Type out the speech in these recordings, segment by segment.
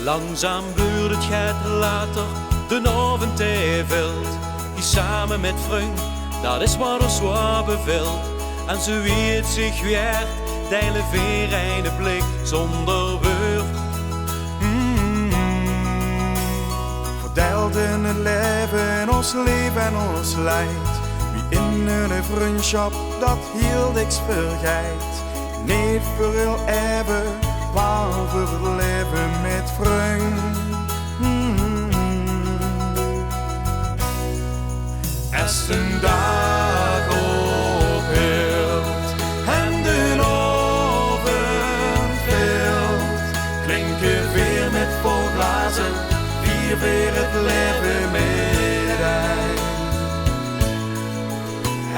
Langzaam buurt het gaat later, de avond veld. Die samen met vriend, dat is wat er zwaar beveelt. En ze weet zich weer, delen weer een blik zonder woord. Verdeeld in het leven, ons leven en ons leid. Wie in een vriendschap, dat hield niks vergeet. Niet voor heel even, maar voor het leven met vriend. Als een dag ophield en de avond veld, klinken weer met vol glazen, weer het leven met hij.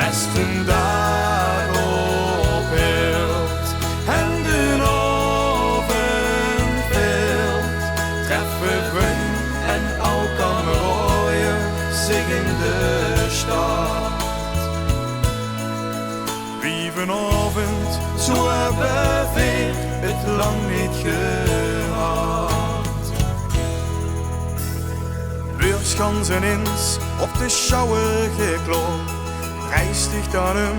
Als een dag ophield en de avond veld, treffen vriend en ook kamerooien zich in de stad. Wie vanavond zo hebben weer het lang niet gehad. Weerskansen ins op de schouwer geklopt, prijstig dan hem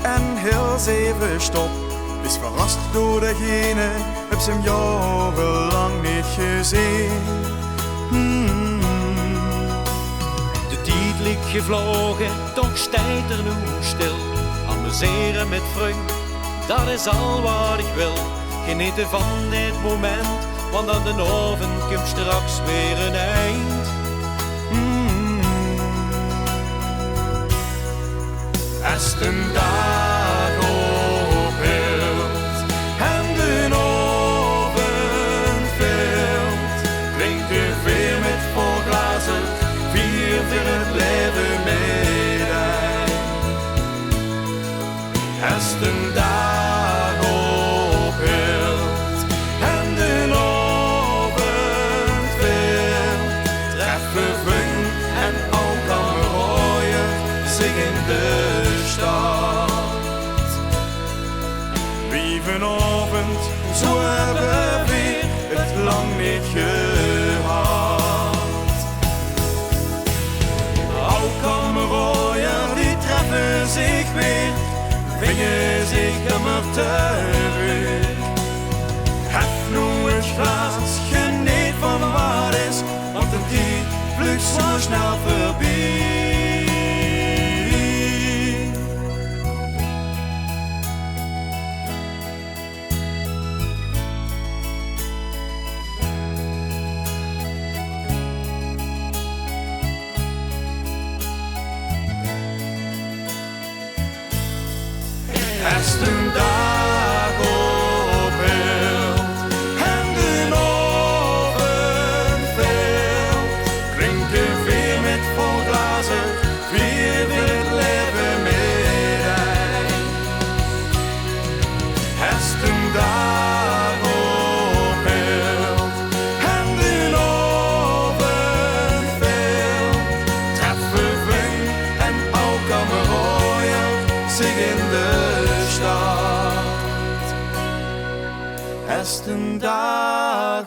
en heel zeven stop. Is verrast door degene, heb ze hem jarenlang niet gezien. De tijd ligt gevlogen, toch stijgt er nu stil. Amuseren met vriend, dat is al wat ik wil. Genieten van dit moment, want aan de avond komt straks weer een eind. Als een dag ophield en de avond veld, klinken weer met vol glazen, vier het leven met hij. Als een dag ophield en de avond veld, treffen vriend en ook kamerooien zich in de wie vanavond zo hebben weer het lang niet gehad. Ook kamerooien die treffen zich weer, vingen zich immer terug. Hef nu het glas, geniet van wat is, want de tijd vlucht zo snel voorbij. Als een dag ophield en de avond veld, klinken weer met vol glazen, weer het leven met hij. Als een dag ophield en de avond veld, treffen vriend en ook kamerooien zich in de stad. Als een dag